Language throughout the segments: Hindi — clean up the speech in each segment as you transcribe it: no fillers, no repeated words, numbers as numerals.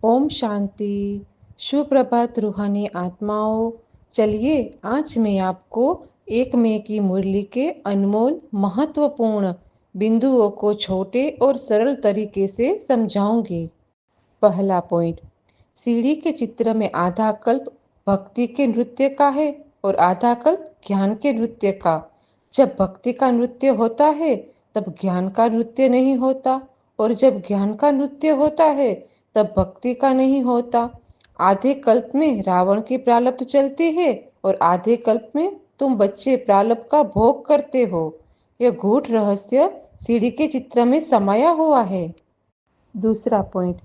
ओम शांति। सुप्रभात रूहानी आत्माओं। चलिए आज मैं आपको एक मई की मुरली के अनमोल महत्वपूर्ण बिंदुओं को छोटे और सरल तरीके से समझाऊंगी। पहला पॉइंट, सीढ़ी के चित्र में आधा कल्प भक्ति के नृत्य का है और आधा कल्प ज्ञान के नृत्य का। जब भक्ति का नृत्य होता है तब ज्ञान का नृत्य नहीं होता, और जब ज्ञान का नृत्य होता है तब भक्ति का नहीं होता। आधे कल्प में रावण की प्रालब्ध चलती है और आधे कल्प में तुम बच्चे प्रालब्ध का भोग करते हो। यह गूढ़ रहस्य सीढ़ी के चित्र में समाया हुआ है। दूसरा पॉइंट,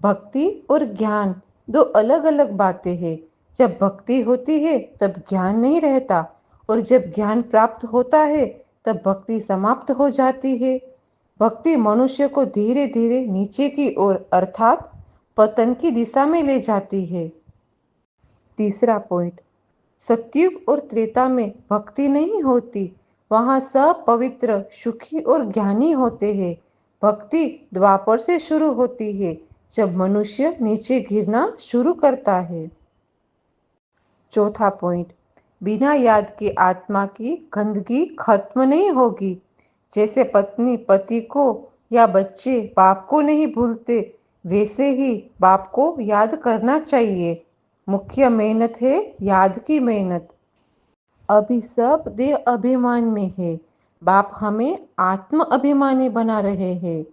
भक्ति और ज्ञान दो अलग अलग बातें हैं। जब भक्ति होती है तब ज्ञान नहीं रहता, और जब ज्ञान प्राप्त होता है तब भक्ति समाप्त हो जाती है। भक्ति मनुष्य को धीरे धीरे नीचे की ओर अर्थात पतन की दिशा में ले जाती है। तीसरा पॉइंट, सतयुग और त्रेता में भक्ति नहीं होती, वहाँ सब पवित्र सुखी और ज्ञानी होते हैं। भक्ति द्वापर से शुरू होती है, जब मनुष्य नीचे गिरना शुरू करता है। चौथा पॉइंट, बिना याद के आत्मा की गंदगी खत्म नहीं होगी। जैसे पत्नी पति को या बच्चे बाप को नहीं भूलते, वैसे ही बाप को याद करना चाहिए। मुख्य मेहनत है याद की मेहनत। अभी सब देह अभिमान में है, बाप हमें आत्म अभिमानी बना रहे हैं।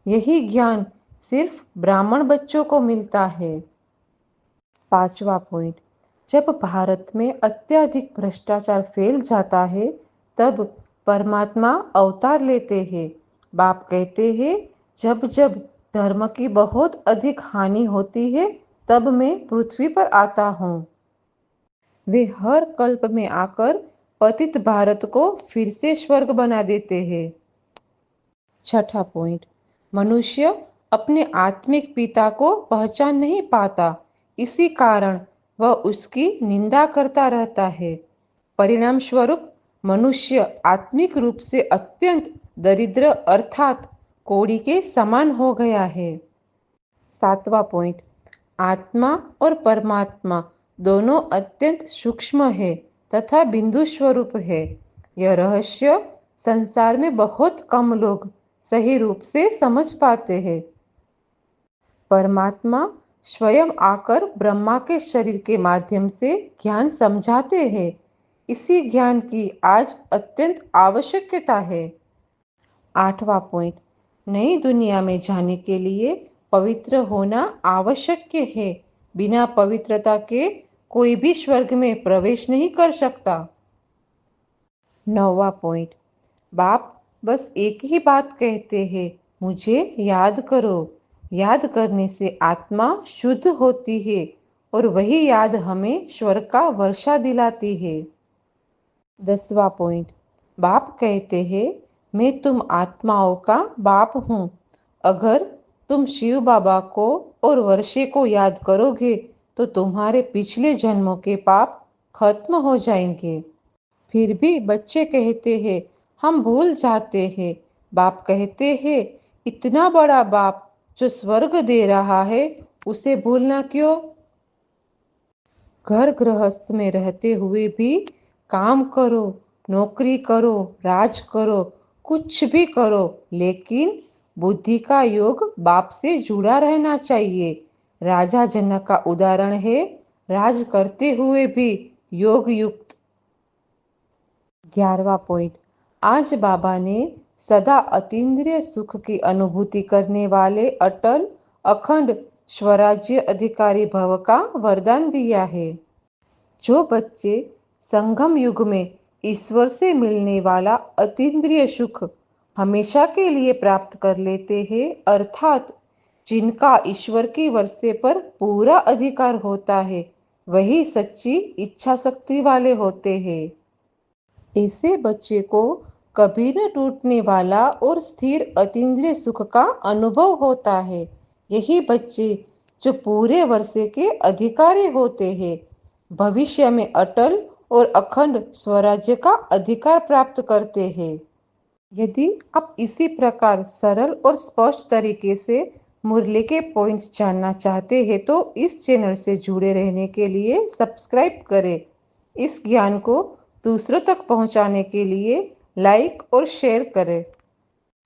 यही ज्ञान सिर्फ ब्राह्मण बच्चों को मिलता है। पांचवा पॉइंट, जब भारत में अत्यधिक भ्रष्टाचार फैल जाता है तब परमात्मा अवतार लेते हैं। बाप कहते हैं, जब जब धर्म की बहुत अधिक हानि होती है तब मैं पृथ्वी पर आता हूँ। वे हर कल्प में आकर पतित भारत को फिर से स्वर्ग बना देते हैं। छठा पॉइंट, मनुष्य अपने आत्मिक पिता को पहचान नहीं पाता, इसी कारण वह उसकी निंदा करता रहता है। परिणाम स्वरूप मनुष्य आत्मिक रूप से अत्यंत दरिद्र अर्थात कोड़ी के समान हो गया है। सातवां पॉइंट, आत्मा और परमात्मा दोनों अत्यंत सूक्ष्म है तथा बिंदु स्वरूप है। यह रहस्य संसार में बहुत कम लोग सही रूप से समझ पाते हैं। परमात्मा स्वयं आकर ब्रह्मा के शरीर के माध्यम से ज्ञान समझाते हैं। इसी ज्ञान की आज अत्यंत आवश्यकता है। आठवां पॉइंट, नई दुनिया में जाने के लिए पवित्र होना आवश्यक है। बिना पवित्रता के कोई भी स्वर्ग में प्रवेश नहीं कर सकता। नौवां पॉइंट, बाप बस एक ही बात कहते हैं, मुझे याद करो। याद करने से आत्मा शुद्ध होती है और वही याद हमें स्वर्ग का वर्षा दिलाती है। 10वां पॉइंट, बाप कहते हैं, मैं तुम आत्माओं का बाप हूँ। अगर तुम शिव बाबा को और वर्षे को याद करोगे तो तुम्हारे पिछले जन्मों के पाप खत्म हो जाएंगे। फिर भी बच्चे कहते हैं, हम भूल जाते हैं। बाप कहते हैं, इतना बड़ा बाप जो स्वर्ग दे रहा है उसे भूलना क्यों। घर गृहस्थ में रहते हुए भी काम करो, नौकरी करो, राज करो, कुछ भी करो, लेकिन बुद्धि का योग बाप से जुड़ा रहना चाहिए। राजा जनक का उदाहरण है, राज करते हुए भी योग युक्त। 11वां पॉइंट, आज बाबा ने सदा अतीन्द्रिय सुख की अनुभूति करने वाले अटल अखंड स्वराज्य अधिकारी भव का वरदान दिया है। जो बच्चे संगम युग में ईश्वर से मिलने वाला अतीन्द्रिय सुख हमेशा के लिए प्राप्त कर लेते हैं, अर्थात जिनका ईश्वर की वर्षे पर पूरा अधिकार होता है, वही सच्ची इच्छा शक्ति वाले होते हैं। ऐसे बच्चे को कभी न टूटने वाला और स्थिर अतीन्द्रिय सुख का अनुभव होता है। यही बच्चे जो पूरे वर्षे के अधिकारी होते हैं, भविष्य में अटल और अखंड स्वराज्य का अधिकार प्राप्त करते हैं। यदि आप इसी प्रकार सरल और स्पष्ट तरीके से मुरली के पॉइंट्स जानना चाहते हैं तो इस चैनल से जुड़े रहने के लिए सब्सक्राइब करें। इस ज्ञान को दूसरों तक पहुंचाने के लिए लाइक और शेयर करें।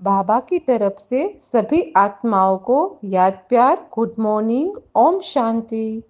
बाबा की तरफ से सभी आत्माओं को याद प्यार, गुड मॉर्निंग, ओम शांति।